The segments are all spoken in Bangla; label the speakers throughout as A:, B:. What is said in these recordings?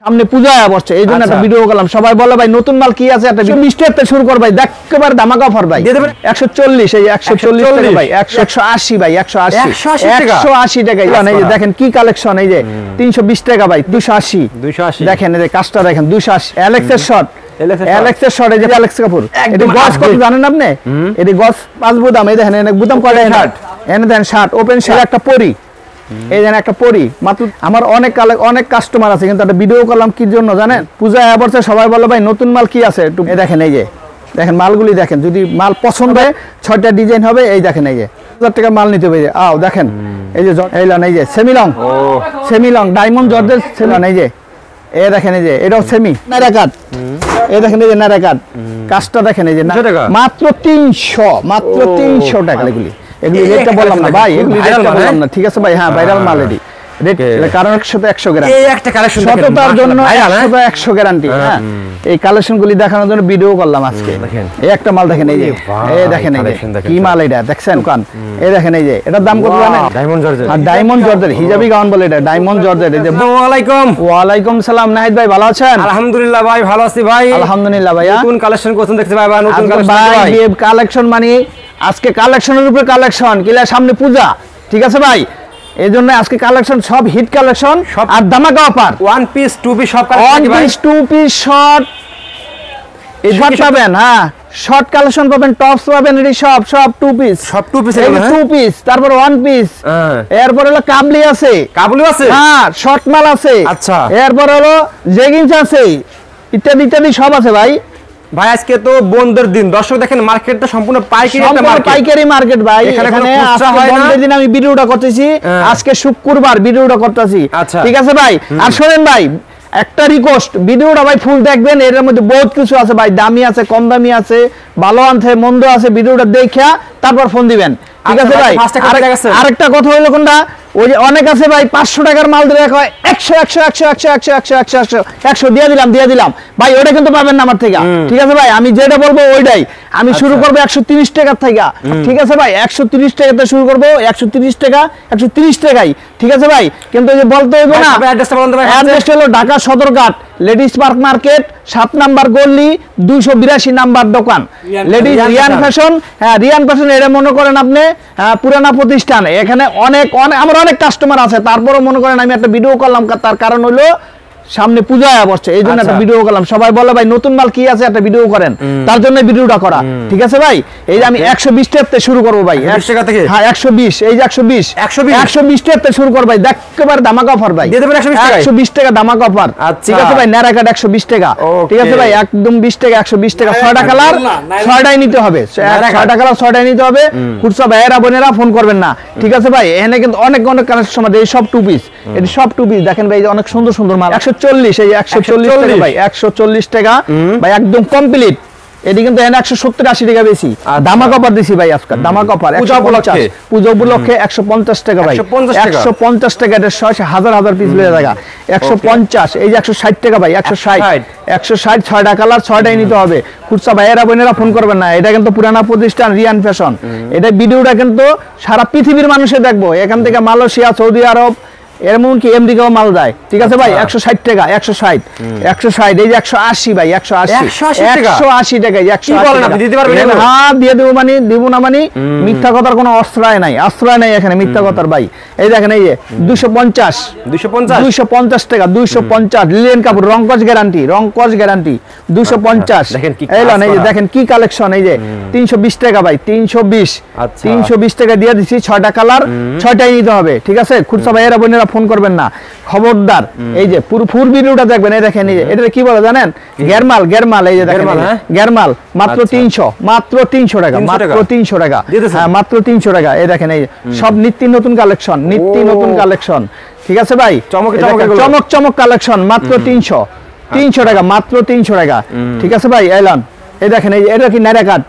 A: সামনে পূজা আসছে এইজন্য একটা ভিডিও করলাম। সবাই বলে ভাই নতুন মাল কি আছে, একটা মিস্টেকতে শুরু কর ভাই, একেবারে ধামাকা অফার ভাই। 140 এই 140 টাকা ভাই, 180 ভাই, 180 টাকা। এই যে দেখেন কি কালেকশন, এই যে 320 টাকা ভাই, 280 দেখেন, এই যে কাজটা দেখেন 280। অ্যালেক্সের শট, অ্যালেক্সের শট, এই যে অ্যালেক্স কাপুর, এটা গজ কত জানেন আপনি? এটা গজ 5 বুদাম। এই দেখেন এনে বুদাম কয়টা, এনে দেন 60 ওপেন সেল একটা পরি, এই যেন একটা পরি মাত্র। আমার অনেক কাস্টমার আছে, কিন্তু একটা ভিডিও করলাম কি জন্য জানেন? পূজা আবর্ষে সবাই বলে ভাই নতুন মাল কি আছে একটু দেখেন। এই যে দেখেন মালগুলি দেখেন, যদি মাল পছন্দ হয় 6টা ডিজাইন হবে। এই দেখেন এই যে 1000 টাকা মাল নিতে হবে। আও দেখেন এই যে এইলান, এই যে সেমিলং ডায়মন্ড জর্জের সেমিলন, এই যে এই দেখেন, এই যে এটাও সেমি নাইরা কাট, এই দেখেন এই যে নাইরা কাট কাজটা দেখেন, এই যে মাত্র 300 টাকা। এগুলি রেটটা বললাম না ভাই, এগুলি রেটটা বললাম না, ঠিক আছে ভাই? হ্যাঁ ভাইরাল মাল এটি রেট, কারণ 100 গ্যারান্টি, এই একটা কালেকশন সততার জন্য 100 গ্যারান্টি। হ্যাঁ এই কালেকশনগুলি দেখানোর জন্য ভিডিও করলাম আজকে। এই একটা মাল দেখেন, এই যে এই দেখেন, এই যে কি মাল এটা দেখছেন দোকান, এই দেখেন এই যে এটার দাম কত জানেন? ডায়মন্ড জর্জের হিজাবি গাউন বলে এটা, ডায়মন্ড জর্জের। এই যে ওয়ালাইকুম সালাম নাহিদ ভাই, ভালো আছেন?
B: আলহামদুলিল্লাহ ভাই, ভালো আছি ভাই।
A: আলহামদুলিল্লাহ ভাই।
B: নতুন কালেকশন কোন দেখতে ভাই? নতুন
A: কালেকশন মানে আজকে কালেকশনের উপরে কালেকশন, কিলা সামনে পূজা, ঠিক আছে ভাই? এই জন্য আজকে কালেকশন সব হিট কালেকশন আর ধামাকা offer.
B: One piece two piece সব
A: one piece two piece short এই শর্ট পাবেন। হ্যাঁ শর্ট কালেকশন পাবেন, টপস পাবেন, এটি সব টু পিস,
B: সব টু পিস,
A: টু পিস, তারপর ওয়ান পিস, এরপর হলো কাবলি আছে, হ্যাঁ শর্ট মাল আছে, আচ্ছা, এরপর হলো জেগিংস আছে, ইত্যাদি ইত্যাদি সব আছে ভাই।
B: ভাই আজকে তো বন্ধের দিন, দর্শক দেখেন মার্কেটটা সম্পূর্ণ পাইকারি একটা মার্কেট,
A: পাইকারি মার্কেট ভাই। এখানে আজকে বন্ধের দিন আমি ভিডিওটা করতেছি, আজকে শুক্রবার ভিডিওটা করতেছি, ঠিক আছে ভাই? আর শুনেন ভাই একটা রিকোয়েস্ট, ভিডিওটা ভাই ফুল দেখবেন, এর মধ্যে বহুত কিছু আছে ভাই, দামি আছে, কম দামি আছে, ভালো আছে, মন্দ আছে, ভিডিওটা দেখা তারপর ফোন দিবেন, ঠিক আছে ভাই? আরেকটা কথা হলো কোনটা, ওই যে অনেক আছে ভাই 500 টাকার মাল দিলে 100 দিয়ে দিলাম ভাই, ওটা কিন্তু পাবেন না আমার থেকে, ঠিক আছে ভাই? আমি যেটা বলবো ওইটাই, আমি শুরু করবো 130 টাকার থেকে, ঠিক আছে ভাই? 130 টাকাতে শুরু করবো, 130 টাকা, 130 টাকাই, ঠিক আছে ভাই? কিন্তু এই যে বলতে হইব না, অ্যাড্রেসটা হলো Dhaka Sadarghat ladies park market, 7 number গলি, 282 নাম্বার দোকান, লেডিস রিয়ান ফ্যাশন। হ্যাঁ রিয়ান ফ্যাশন, এটা মনে করেন আপনি পুরানা প্রতিষ্ঠান, এখানে অনেক আমার অনেক কাস্টমার আছে, তারপরও মনে করেন আমি একটা ভিডিও করলাম, তার কারণ হলো সামনে পূজা আসছে, এই জন্য একটা ভিডিও করলাম। সবাই বলে ভাই নতুন মাল কি আছে, একটা ভিডিও করেন, তার জন্য ভিডিওটা করা, ঠিক আছে ভাই? এই যে আমি 120 টাকাতে শুরু করবো ভাই, 1 টাকা থেকে। হ্যাঁ 120, এই যে 120 টাকাতে শুরু কর ভাই, একেবারে ধামাকা অফার ভাই, 120 টাকা ধামাকা অফার, ঠিক আছে ভাই? নারা কাট 120 টাকা, ঠিক আছে ভাই? একদম 20 টাকা, 120 টাকা, 6টা কালার 6টাই নিতে হবে, 6টা কালার 6টাই নিতে হবে। খুচরা ভাইয়েরা বোনেরা ফোন করবেন না, ঠিক আছে ভাই? এখানে কিন্তু অনেক কালেকশন আছে, এই সব টু পিস, এই সব টু পিস দেখেন ভাই, অনেক সুন্দর সুন্দর মাল। 140, এই 140 টাকা ভাই, 140 টাকা ভাই, একদম কমপ্লিট। এটি কিন্তু 170-80 টাকা বেশি, ধামাকা অফার দিছি ভাই আজকে, ধামাকা অফার। পূজা উপলক্ষে 150 টাকা ভাই, 150 টাকা, এটা হাজার পিস লয়ে জায়গা 150। এই যে 160 টাকা ভাই, 160 6টা কালার 6টাই নিতে হবে। খুচরা ভাইয়েরা বোনেরা ফোন করবেন না, এটা কিন্তু পুরানা প্রতিষ্ঠান রিয়ান ফ্যাশন। এটা ভিডিওটা কিন্তু সারা পৃথিবীর মানুষে দেখবো, এখান থেকে মালয়েশিয়া, সৌদি আরব, এমনকি আমেরিকাও মাল যায়, ঠিক আছে ভাই? 160 টাকা, 160, এই যে 180 ভাই, 180 টাকা, 180। হ্যাঁ দিয়ে দেবো মানে, দিব না মানে মিথ্যা কথার কোনো আশ্রয় নাই এখানে, মিথ্যা কথার ভাই। এই দেখেন এই যে 250 টাকা, 250 লিলেন কাপড়, রংকস গ্যারান্টি 250। এই যে দেখেন কি কালেকশন, এই যে 320 টাকা ভাই, 320 টাকা দিয়ে দিচ্ছি, 6টা কালার 6টাই নিতে হবে, ঠিক আছে? খুচরা ভাইয়েরা বোনেরা ফোন করবেন না, খবরদার। এই যে পুরো ফুল ভিডিওটা দেখবেন, এই দেখেন এই যে এটা কি বলে জানেন? গেরমাল, এই যে দেখেন গেরমাল, মাত্র 300 টাকা, মাত্র 300 টাকা, হ্যাঁ মাত্র 300 টাকা। এই দেখেন এই সব নিত্য নতুন কালেকশন, ঠিক আছে ভাই? চমক কালেকশন, মাত্র 300 টাকা, মাত্র 300 টাকা, ঠিক আছে ভাই? এলান এই দেখেন, এই এটা কি নারা কাট,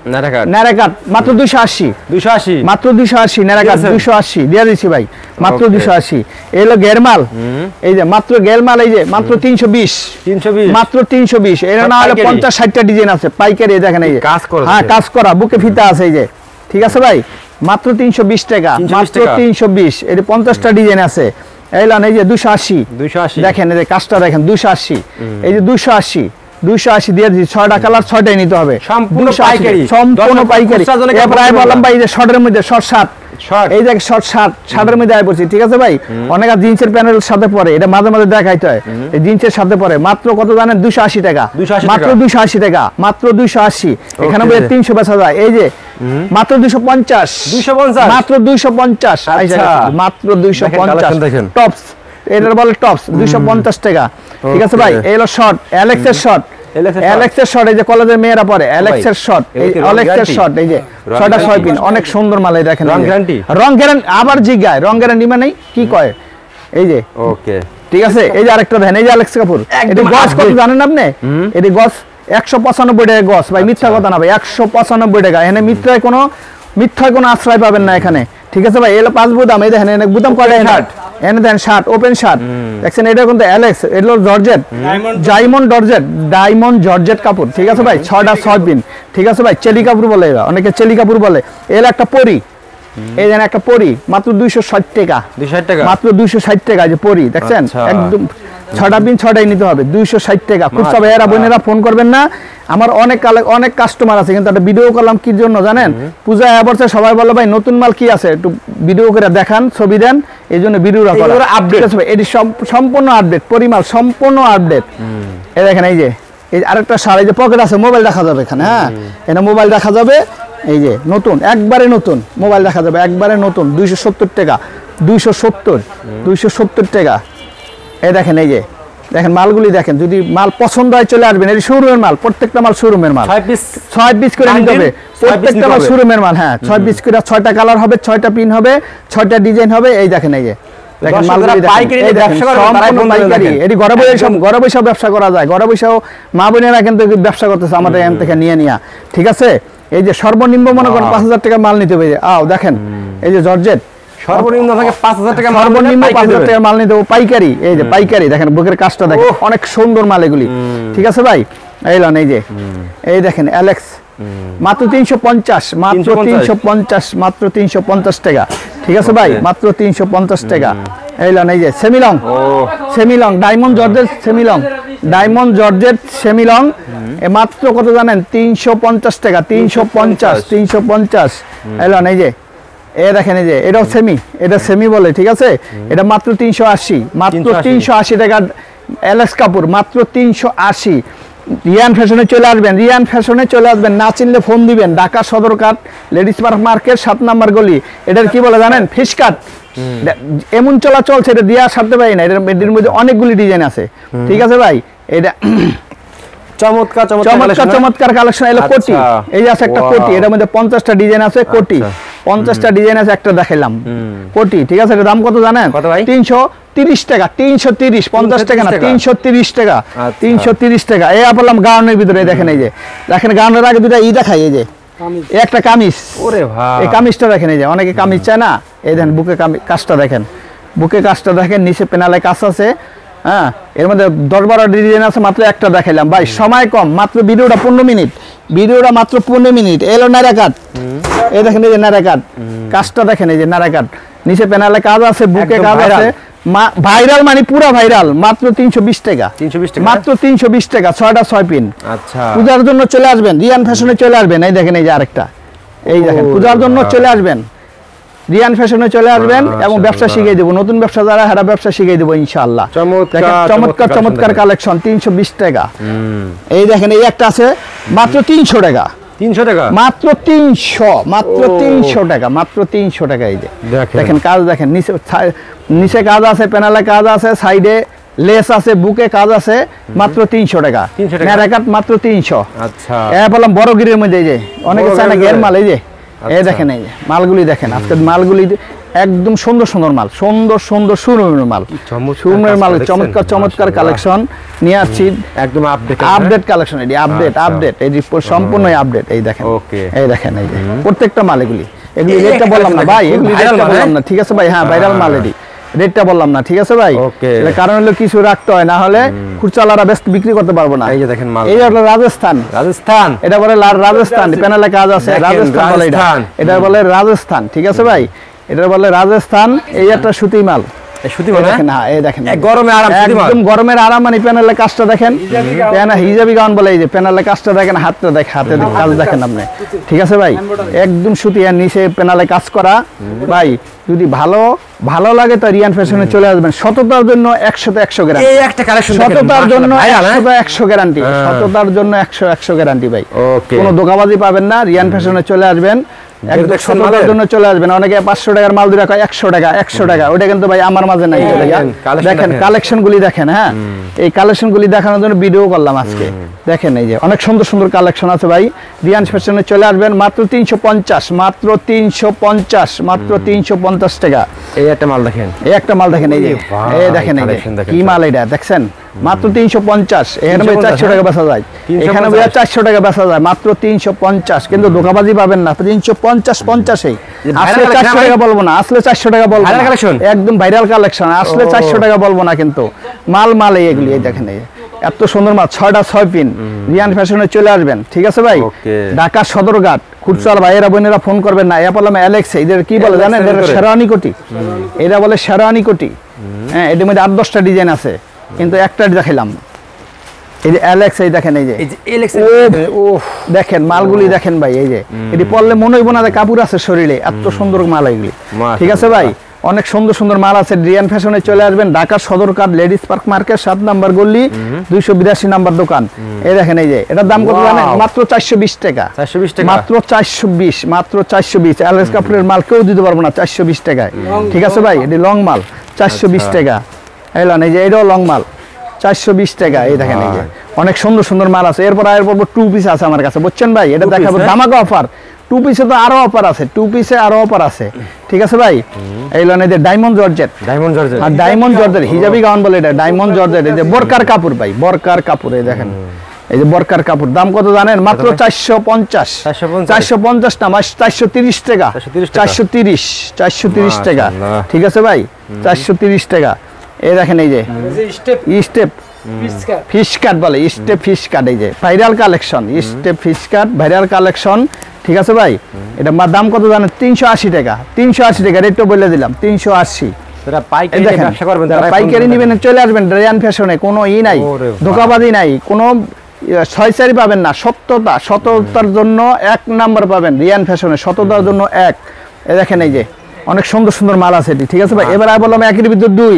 A: মাত্র 280, মাত্র 280 নারা কাট, 280 দিয়ে দিছি ভাই, মাত্র 280। এই হলো গেরমাল, এই যে মাত্র গেরমাল, এই যে মাত্র 320, মাত্র 320। এরা না হলে 50-60টা ডিজাইন আছে পাইকারি, দেখেন এই যে হ্যাঁ কাজ করা, বুকে ফিতা আছে, এই যে ঠিক আছে ভাই? মাত্র 320 টাকা, মাত্র 320। এর 50টা ডিজাইন আছে, এইলাম এই যে 280
B: 280
A: দেখেন এই যে কাজটা দেখেন 280 এই যে 280 দিয়ে দিচ্ছি 6টা কালার 6টাই নিতে হবে
B: সম্পূর্ণ
A: 280
B: পাইকারি
A: সম্পূর্ণ পাইকারি এরপর আমি বললাম ভাই এই যে শর্টের মধ্যে শর্ট শার্ট এই যে শর্ট শার্টের মধ্যে আই পড়ছি ঠিক আছে ভাই অনেক জিন্সের প্যানেলের সাথে পরে এটা মাঝে মাঝে দেখাইতে হয় এই জিন্সের সাথে পরে মাত্র কত জানেন 280 টাকা মাত্র 280 টাকা মাত্র 280 এখানে বলে 300 বেচা যায় এই যে মাত্র 250 মাত্র 250 মাত্র 250 টপস এটার বলে টপস 250 টাকা ঠিক আছে ভাই এই হলো শর্ট অ্যালেক্সের শর্ট অ্যালেক্সের শর্ট এই যে কলেজের মেয়েরা পরে অ্যালেক্সের শর্ট এই অ্যালেক্সের শর্ট এই যে 6টা 6 পিন অনেক সুন্দর মাল এই দেখেন রং গ্যারান্টি আবার জিগায় রং গ্যারান্টি মানে কি কয় এই যে
B: ওকে
A: ঠিক আছে এই যে আরেকটা দেখেন এই যে অ্যালেক্স কাপুর এটা গস কত জানেন আপনি এটা গস 195 টাকা গস ভাই মিথ্যা কথা না ভাই 195 টাকা এখানে মিথ্যায় কোনো আশ্রয় পাবেন না এখানে ঠিক আছে ভাই এলো 5 বুদাম এই দেখেন এনে বুদাম কয়টা এনে দেন শার্ট ওপেন শার্ট দেখছেন এটা কিন্তু অ্যালেক্স এটা জর্জেট ডায়মন্ড জর্জেট কাপড় ঠিক আছে ভাই 6টা 6 পিন ঠিক আছে ভাই চেলি কাপড় বলে এরা অনেকে চেলি কাপড় বলে এলো একটা পরি এই দেন একটা পরি মাত্র 260 টাকা মাত্র 260 টাকা যে পরি দেখছেন একদম 6টা পিন 6টাই নিতে হবে 260 টাকা খুব সব এরা বোনেরা ফোন করবেন না আমার অনেক কাস্টমার আছে কিন্তু একটা ভিডিও করলাম কি জন্য জানেন পূজা এবছর সবাই বলে ভাই নতুন মাল কি আছে একটু ভিডিও করে দেখান ছবি দেন এইজন্য ভিডিওটা করা আপডেট আছে ভাই এটি সম্পূর্ণ আপডেট পরিমাল সম্পূর্ণ আপডেট এই দেখেন এই যে আরেকটা শাড়ি যে পকেট আছে মোবাইল রাখা যাবে এখানে হ্যাঁ এখানে মোবাইল রাখা যাবে এই যে নতুন একবারে নতুন মোবাইল রাখা যাবে একবারে নতুন 270 টাকা 270 টাকা এই দেখেন এই যে দেখেন মালগুলি দেখেন যদি মাল পছন্দ হয় চলে আসবেন এই শোরুমের মাল প্রত্যেকটা মাল শোরুমের মাল 6 পিস করে নিতে হবে প্রত্যেকটা মাল শোরুমের মাল হ্যাঁ 6 পিস করে 6টা কালার হবে 6টা পিন হবে 6টা ডিজাইন হবে এই দেখেন এই যে দেখেন মালগুলি পাইকারি এটি ঘরে বসে ব্যবসা করা যায় ঘরে বসেও মা বোনেরা কিন্তু ব্যবসা করতেছে আমাদের এখান থেকে নিয়ে ঠিক আছে এই যে সর্বনিম্ন মনে করেন 5000 টাকার মাল নিতে হবে দেখেন এই যে জর্জেট
B: সর্বনিম্ন থাকে 5000 টাকা
A: সর্বনিম্ন 5000 টাকা মাল নিতে হবে পাইকারি এই যে পাইকারি দেখেন বুকের কাজটা দেখেন অনেক সুন্দর মাল এগুলি ঠিক আছে ভাই এইলাম এই যে এই দেখেন অ্যালেক্স মাত্র 350 মাত্র 350 টাকা ঠিক আছে ভাই মাত্র 350 টাকা এইলাম এই যে সেমিলং ডায়মন্ড জর্জেট সেমিলং মাত্র কত জানেন 350 টাকা 350 এইলাম এই যে এ দেখেন এই যে এটাও এটা সেমি বলে ঠিক আছে এটা মাত্র 380 টাকা অ্যালেক্স কাপুর মাত্র 380 রিয়ান ফ্যাশনে চলে আসবেন না চিনলে ফোন দিবেন Dhaka Sadarghat ladies market 7 number গলি এটার কি বলে জানেন ফিশ কাট এমন চলাচল সেটা দিয়া সারতে পারি না এটার মধ্যে অনেকগুলি ডিজাইন আছে ঠিক আছে ভাই এটা চমৎকার কালেকশন এলো কোটি এই আছে একটা কোটি এটার মধ্যে 50টা ডিজাইন আছে কোটি 50টা ডিজাইন আছে একটা দেখাইলাম কোটি ঠিক আছে এর দাম কত জানেন 330 টাকা 330 50 টাকা না 330 টাকা 330 টাকা এই বললাম গাউনের ভিতরে দেখেন এই যে দেখেন গাউনের আগে দুটো দেখাই এই যে একটা কামিজ
B: ওরে ভাই
A: এই কামিজটা দেখেন এই যে অনেকে কামিজ চায় না এই দেখেন বুকে কাজটা দেখেন নিচে পেনালে কাজ আছে হ্যাঁ এর মধ্যে 10-12 ডিজাইন আছে মাত্র একটা দেখাইলাম ভাই সময় কম মাত্র ভিডিওটা 15 মিনিট এলো নারাকাট এই দেখেন এই যে নারাকাট কাজটা দেখেন এই যে নারাকাট নিচে পেনালে কাজ আছে বুকে কাজ আছে ভাইরাল মানে পুরো ভাইরাল মাত্র 320 টাকা মাত্র 320 টাকা 6টা 6 পিন
B: আচ্ছা
A: পূজার জন্য চলে আসবেন রিয়ান ফ্যাশনে চলে আসবেন এই দেখেন এই যে আরেকটা এই দেখেন পূজার জন্য চলে আসবেন রিয়ান ফ্যাশনে চলে আসবেন এবং ব্যবসা শিখিয়ে দেব নতুন ব্যবসা যারা হারা ব্যবসা শিখিয়ে দেব ইনশাআল্লাহ চমৎকার কালেকশন 320 টাকা এই দেখেন এই একটা আছে মাত্র 300 টাকা মাত্র 300 টাকা এই যে দেখেন কাজ দেখেন নিচে কাজ আছে প্যানেলে কাজ আছে সাইডে লেস আছে বুকে কাজ আছে মাত্র 300 টাকা নারাকাট মাত্র 300
B: আচ্ছা
A: বললাম বড় গিরের মধ্যে এই যে অনেকে চায় না গের মাল এই যে এই দেখেন এই মালগুলি দেখেন আজকে মালগুলি একদম সুন্দর মাল সুন্দর শোরুমের মাল চমৎকার কালেকশন নিয়ে আসছি একদম আপডেট কালেকশন এটি আপডেট এই সম্পূর্ণ আপডেট এই দেখেন এই দেখেন এই যে প্রত্যেকটা মাল এগুলি রেটটা বললাম না ভাই এগুলি রেটটা বললাম না ঠিক আছে ভাই হ্যাঁ ভাইরাল মাল এটি রেটটা বললাম না ঠিক আছে ভাই এর কারণ হলো কিছু রাখতে হয় না হলে খুচরালারা বেস্ট বিক্রি করতে পারবো না
B: এই যে দেখেন মাল
A: এই হলো রাজস্থান এটা বলে রাজস্থান প্যানেলে কাজ আছে রাজস্থান বলে এটা বলে রাজস্থান ঠিক আছে ভাই এটা বলে রাজস্থান এই একটা সুতি মাল
B: সুতি
A: এই
B: মাল,
A: দেখেন, হ্যাঁ এই দেখেন
B: গরমে আরাম, সুতি মাল।
A: একদম গরমের আরাম, মানে প্যানেলের কাজটা দেখেন, হিজাবি গাউন বলে, এই যে প্যানেলের কাজটা দেখেন, হাতটা দেখেন, হাতে কাজ দেখেন আপনি, ঠিক আছে ভাই, একদম সুতি, আর নিচে প্যানেলে কাজ করা ভাই। যদি ভালো লাগে তো রিয়ান ফ্যাশনে চলে আসবেন। সততার জন্য 100 তে 100 গ্যারান্টি।
B: এই একটা কালেকশন
A: সততার জন্য 100 তে 100 গ্যারান্টি, সততার জন্য 100 গ্যারান্টি ভাই।
B: ওকে,
A: কোনো ধোঁকাবাজি পাবেন না, রিয়ান ফ্যাশনে চলে আসবেন, একদম
B: দেখছেন
A: সততার
B: মালের?
A: জন্য চলে আসবেন। অনেকে 500 টাকার মাল দিয়ে কয় 100 টাকা, ওটা কিন্তু ভাই আমার মাঝে নাই। চলে গেল, দেখেন কালেকশনগুলি দেখেন, হ্যাঁ এই কালেকশনগুলি দেখানোর জন্য ভিডিও করলাম আজকে। দেখেন এই যে অনেক সুন্দর সুন্দর কালেকশন আছে ভাই, রিয়ান ফ্যাশনে চলে আসবেন মাত্র 350, মাত্র 350, মাত্র 350 টাকা।
B: এই একটা মাল দেখেন,
A: এই একটা মাল দেখেন, এই যে এই দেখেন, এই যে কি মাল এটা দেখছেন, মাত্র 350। এখানে ভাই 400 টাকা বেচা যায়, এখানে ভাই 400 টাকা বেচা যায়, মাত্র 350। কিন্তু ধোঁকাবাজি পাবেন না, 350 50এই আসলে 400 টাকা বলবো না, আসলে 400 টাকা বলবো না, একদম ভাইরাল কালেকশন, আসলে 400 টাকা বলবো না, কিন্তু মাল এগুলি। এই দেখেন এই এত সুন্দর মাল, 6টা 6 পিন, রিয়ান ফ্যাশনে চলে আসবেন, ঠিক আছে ভাই। ঢাকা সদরঘাট, খুচরা ভাইয়েরা বোনেরা ফোন করবেন না, বললাম অ্যালেক্স, এদের কি বলে জানেন, শেরওয়ানি কোটি, এরা বলে শেরওয়ানি কোটি। হ্যাঁ, এটার মধ্যে 8-10টা ডিজাইন আছে, কিন্তু একটা দেখাইলাম। এই যে অ্যালেক্স, এই দেখেন, এই যে দেখেন মালগুলি দেখেন ভাই, এই যে এটি পরলে মনে হইব না যে কাপড় আছে শরীরে, এত সুন্দর মাল এগুলি, ঠিক আছে ভাই। অনেক সুন্দর সুন্দর মাল আছে, রিয়ান ফ্যাশনে চলে আসবেন, ঢাকার সদরঘাট লেডিস পার্ক মার্কেট 7 নম্বর গলি 282 নম্বর দোকান। এই দেখেন, এই যে এটার দাম কত জানেন, মাত্র 420 টাকা, মাত্র 420, মাত্র 420। অ্যালেক্স কাপড়ের মাল কেউ দিতে পারবো না 420 টাকায়, ঠিক আছে ভাই। এটি লং মাল 420 টাকা, এলান এই যে এটাও লং মাল 420 টাকা। এই দেখেন, এই যে অনেক সুন্দর সুন্দর মাল আছে। এরপর 2 পিস আছে আমার কাছে, বুঝছেন ভাই, এটা দেখাবো ধামাকা অফার। 2 পিসে তো আরো অফার আছে, 2 পিসে আরো অফার আছে, ঠিক আছে ভাই। এই লন, এই যে ডায়মন্ড জর্জেট, আর ডায়মন্ড জর্জেট হিজাবি গাউন বলে, এটা ডায়মন্ড জর্জেট। এই যে বরকার কাপড় ভাই, বরকার কাপড়, এই দেখেন এই যে বরকার কাপড়, দাম কত জানেন, মাত্র 450, 450 না, 430 টাকা, 430 টাকা, ঠিক আছে ভাই, 430 টাকা। এই দেখেন, এই যে স্টেপ ফিশ কাট বলে, স্টেপ ফিশ কাট, এই যে ভাইরাল কালেকশন, স্টেপ ফিশ কাট ভাইরাল কালেকশন, ঠিক আছে ভাই। এটা দাম কত জানেন, 380 টাকা, 380 টাকা, রেটটা বলে দিলাম 380। পাইকারি নিবেন, চলে আসবেন রিয়ান ফ্যাশনে, কোনো নাই, ধোঁকাবাজি নাই, কোনো ছয়চারি পাবেন না, সততার জন্য 1 নাম্বার পাবেন রিয়ান ফ্যাশনে, সততার জন্য 1। এই দেখেন, এই যে অনেক সুন্দর সুন্দর মাল আছে, ঠিক আছে ভাই। এবার বললাম একের ভিতর দুই,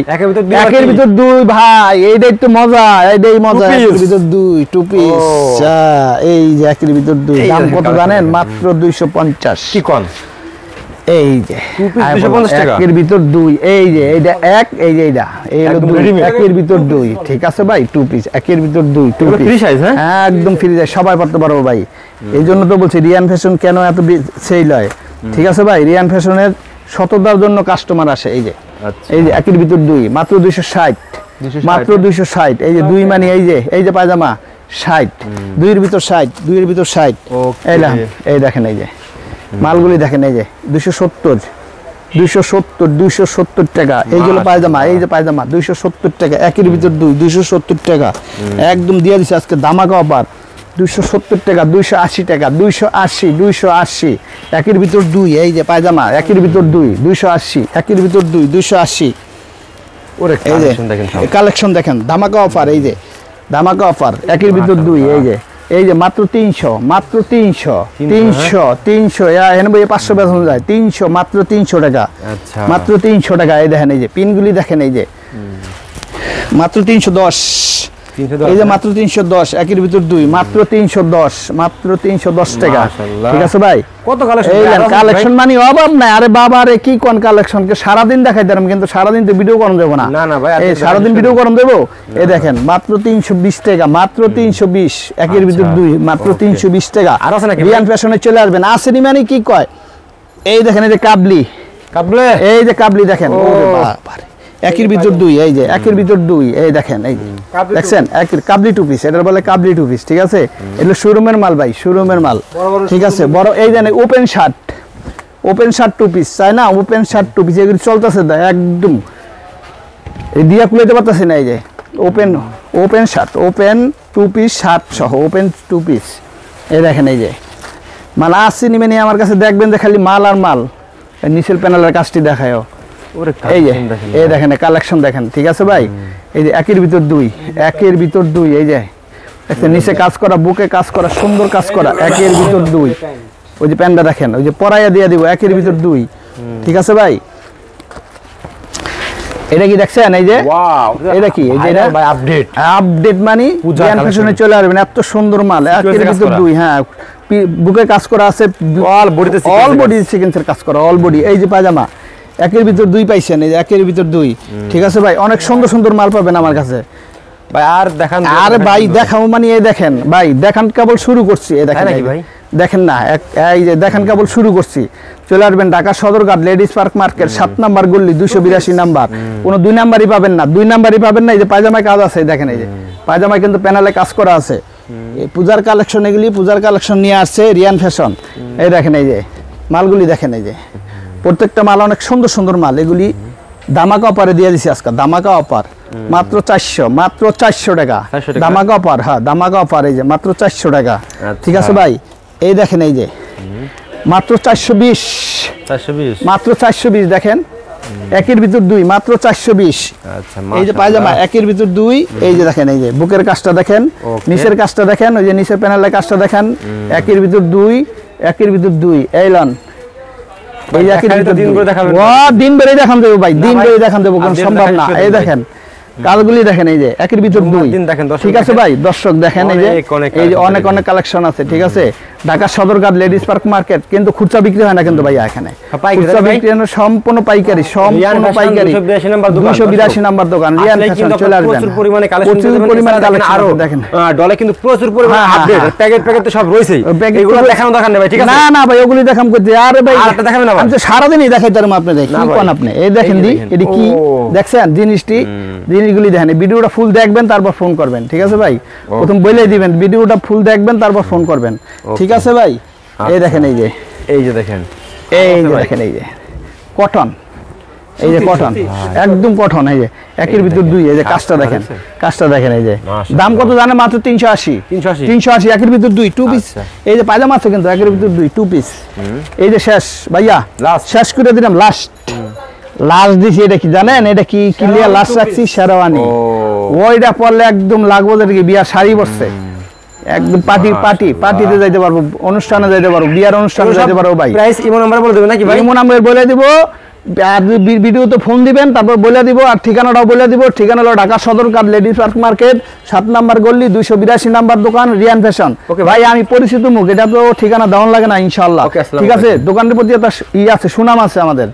A: একের ভিতর দুই ভাই, এইটাই তো মজা, এইটাই মজা, একের ভিতর দুই 2 পিস। এই যে একের ভিতর দুই, দাম কত জানেন, মাত্র 250।
B: কি কোন,
A: এই যে একের ভিতর দুই, এই যে এইটা এক, এই যে এইটা, এই হলো দুই, একের ভিতর দুই, ঠিক আছে ভাই, 2 পিস, একের ভিতর দুই, 2 পিস, একদম ফ্রি সাইজ, সবাই পড়তে পারবো ভাই। এই জন্য তো বলছি রিয়ান ফ্যাশন কেন এত সেল হয়, ঠিক আছে ভাই। রিয়ান ফ্যাশনের সততার জন্য কাস্টমার আসে। এই যে এই যে একের ভিতর দুই, মাত্র 260, মাত্র 260। এই যে দুই মানে এই যে পায়জামা 60, 2 এর ভিতর 60, 2 এর ভিতর 60। এই দেখেন, এই যে মালগুলি দেখেন, এই যে 270 টাকা। এই যে পায়জামা, এই যে পায়জামা 270 টাকা, একের ভিতর দুই, 270 টাকা, একদম দিয়ে দিচ্ছে আজকে ধামাকা অফার, 270 টাকা, 280 টাকা, 280, একের ভিতর দুই, এই যে পায়জামা একের ভিতর দুই, 280, একের ভিতর দুই, 280। এই যে কালেকশন দেখেন, ধামাকা অফার, এই যে ধামাকা অফার, একের ভিতর দুই, এই যে মাত্র 300, মাত্র 300, 500 বেতন যায়, 300, মাত্র 300 টাকা, মাত্র 300 টাকা। এই দেখেন, এই যে পিনগুলি দেখেন, এই যে মাত্র 310, এই যে মাত্র 310, একের ভিতর দুই, মাত্র 310, মাত্র 310 টাকা, ঠিক আছে ভাই।
B: কত কালেকশন,
A: কালেকশন মানে অভাব নাই। আরে বাবা রে, কি কোন কালেকশন, সারাদিন দেখাই দিলাম, কিন্তু সারাদিন তো ভিডিও করন দেবো না, এই সারাদিন ভিডিও করন দেবো। এই দেখেন মাত্র 320 টাকা, মাত্র 320, একের ভিতর দুই, মাত্র 320 টাকা। রিয়ান ফ্যাশনে চলে আসবেন, আসেনি মানে কি কয়, এই দেখেন, এই যে কাবলি, এই যে কাবলি দেখেন, একের ভিতর দুই, এই যে একের ভিতর দুই, এই দেখেন, এই দেখছেন একের কাবলি 2 পিস, এটা বলে কাবলি 2 পিস, ঠিক আছে। এগুলো শোরুমের মাল ভাই, শোরুমের মাল, ঠিক আছে। বড় এই জানেন ওপেন শার্ট 2 পিস, চাই না, ওপেন শার্ট 2 পিস, এগুলো চলতেছে একদম, এই দিয়া খুলাইতে পারতেছে না। এই যে open shirt, open 2 piece shirt সহ, ওপেন 2 পিস, এই দেখেন, এই যে মাল আসছে নিবে নিয়ে আমার কাছে দেখবেন যে খালি মাল আর মাল, নিচের প্যানেলের কাজটি দেখায়,
B: ওরে
A: এই যে
B: collection দেখেন
A: এই দেখেন কালেকশন দেখেন, ঠিক আছে ভাই? এই যে একের ভিতর দুই, একের ভিতর দুই, এই যে দেখছেন নিচে কাজ করা, বুকে কাজ করা, সুন্দর কাজ করা, একের ভিতর দুই। ওই যে প্যান্টটা দেখেন, ওই যে পরাইয়া দিয়ে দিব, একের ভিতর দুই, ঠিক আছে ভাই? এটা কি দেখছেন? এই যে
B: ওয়াও
A: এটা কি? এই যে এটা
B: ভাই আপডেট
A: আপডেট মানে
B: পূজা
A: জ্ঞান
B: collection।
A: ফ্যাশনে চলে আসবেন, এত সুন্দর মাল, একের
B: কাজ
A: ভিতর
B: করা।
A: দুই। হ্যাঁ, বুকে কাজ করা আছে,
B: অল বডিতে
A: অল বডি সিকোয়েন্সের কাজ করা, অল বডি। এই যে পায়জামা একের ভিতর দুই পাইছেন, এই যে একের ভিতর দুই, ঠিক আছে ভাই? অনেক সুন্দর সুন্দর মাল পাবেন আমার কাছে।
B: ভাই আর দেখান
A: আরে ভাই দেখাও মানে এই দেখেন ভাই, দেখান কেবল শুরু করছি, এই দেখেন
B: নাকি
A: এই যে,
B: ভাই?
A: দেখেন না এই যে দেখেন কেবল শুরু করছি। চলে আসবেন Dhaka Sadarghat ladies park market 7 number গল্লি 282 নাম্বার। কোনো 2 নাম্বারই পাবেন না, 2 নাম্বারই পাবেন না। এই যে পায়জামায় কাজ আছে, দেখেন এই যে পায়জামায় কিন্তু প্যানেলে কাজ করা আছে। এই পূজার কালেকশন, এগুলি পূজার কালেকশন নিয়ে আসছে রিয়ান ফ্যাশন। এই দেখেন এই যে মালগুলি দেখেন, এই যে প্রত্যেকটা মাল অনেক সুন্দর সুন্দর মাল। এগুলি দামাকা অফারে দিয়ে দিছি আজকে, দামাকা অফার মাত্র 400, মাত্র 400 টাকা
B: 400 টাকা?
A: দামাকা অফার। হ্যাঁ দামাকা অফার, এই যে মাত্র 400 টাকা, ঠিক আছে ভাই? এই দেখেন এই যে মাত্র 420,
B: 420
A: মাত্র 420 দেখেন, একের ভিতর দুই, মাত্র 420।
B: আচ্ছা
A: এই যে পায়জামা একের ভিতর দুই, এই যে দেখেন এই যে বুকের কাজটা দেখেন,
B: Okay.
A: নিচের কাজটা দেখেন, ওই যে নিচের প্যানেলের কাজটা দেখেন, একের ভিতর দুই, একের ভিতর দুই। এই লন এই যে একের
B: দেখালে তো
A: ভিতর
B: দিন
A: দুই।
B: ভরে দেখাবেন
A: ও দিন ভরে দেখান দেবো ভাই, দিন
B: ভাই,
A: ভরে দেখান দেবো, কোনো
B: আর দিন
A: সম্ভব
B: দেখাই
A: না।
B: শুধু
A: এই
B: ভাই।
A: দেখেন কালগুলি দেখেন, এই যে একের ভিতর দুই,
B: দিন দেখেন, দর্শক
A: ঠিক আছে
B: দেখেন।
A: ভাই? দর্শক দেখেন এই যে
B: অনেক, অনেক
A: এই যে
B: collection
A: অনেক
B: দেখেন।
A: অনেক কালেকশন আছে, ঠিক আছে? Dhaka Sadarghat ladies park market, কিন্তু খুচরা বিক্রি হয় না কিন্তু ভাইয়া এখানে।
B: পাইকারি
A: খুচরা
B: ভাই?
A: বিক্রি হয় না, সম্পূর্ণ পাইকারি, সম্পূর্ণ
B: Fashion
A: পাইকারি।
B: 282 নাম্বার দোকান,
A: 282 নাম্বার দোকান রিয়ান
B: আসলেই
A: ফ্যাশন,
B: কিন্তু
A: চলে
B: আপনার
A: আসবেন।
B: প্রচুর পরিমাণে কালেকশন
A: প্রচুর পরিমাণে কালেকশন
B: আরো
A: দেখেন।
B: ডলে কিন্তু প্রচুর পরিমাণে
A: হ্যাঁ,
B: আপডেট,
A: হ্যাঁ।
B: প্যাকেট তো সব রয়েছেই।
A: প্যাকেট
B: এগুলো
A: তো-
B: দেখানো দরকার নেই ভাই, ঠিক আছে?
A: না না ভাই, ওগুলি দেখাম করতে। আরে ভাই
B: আর একটা দেখাবেন আবার?
A: আমি তো সারাদিনই দেখাইতাম আপনাদের,
B: না
A: কি
B: ভাই।
A: কোন আপনি? এই দেখেন
B: এই যে
A: দি,
B: দেখেন।
A: এটি কি
B: ও।
A: দেখছেন জিনিসটি? জিনিসগুলি দেখেন, এই ভিডিওটা ফুল দেখবেন তারপর ফোন করবেন, ঠিক আছে ভাই? প্রথম বলেই দিবেন, ভিডিওটা ফুল দেখবেন তারপর ফোন করবেন, ঠিক আছে ভাই? এই দেখেন এই যে,
B: এই যে দেখেন,
A: এই যে দেখেন এই যে কটন, এই যে কটন, একদম কটন। এই যে একের ভিতর দুই, এই যে কাজটা দেখেন, কাজটা দেখেন। এই যে
B: মাশাআল্লাহ।
A: দাম কত জানেন? মাত্র 380,
B: 380
A: 380 একের ভিতর দুই, 2 পিস।
B: আচ্ছা।
A: এই যে পায়জামা আছে কিন্তু একের ভিতর দুই, 2 পিস। এই যে শেষ ভাইয়া,
B: Last।
A: শেষ করে দিলাম, লাস্ট লাস্ট দিছি। এটা কি জানেন? এটা কি ক্লিয়ার লাস্ট রাখছি, শেরওয়ানি।
B: ও।
A: ওইটা পরলে একদম লাগবো যে কি বিয়ার শাড়ি পরছে, একদম পার্টি পার্টি পার্টিতে যাইতে পারবো, অনুষ্ঠানে যাইতে পারবো, বিয়ার অনুষ্ঠানে যাইতে পারবো ভাই।
B: প্রাইস ইমো নাম্বার বলে দেবেন নাকি ভাই?
A: এমন আমরা বলে দিব, আর ভিডিওতে ফোন দিবেন, তারপর বলে দিব, আর ঠিকানাটাও বলে দিব। ঠিকানা হলো Dhaka Sadarghat ladies park market 7 number গল্লি 282 নাম্বার দোকান রিয়ান ফ্যাশন।
B: Okay,
A: ভাই আমি পরিচিত মুখ, এটা তো ঠিকানা দেওয়ান লাগে না ইনশাআল্লাহ,
B: Okay, আসসালামু
A: ঠিক আছে?
B: আলাইকুম।
A: দোকানের প্রতি একটা আছে, সুনাম আছে আমাদের।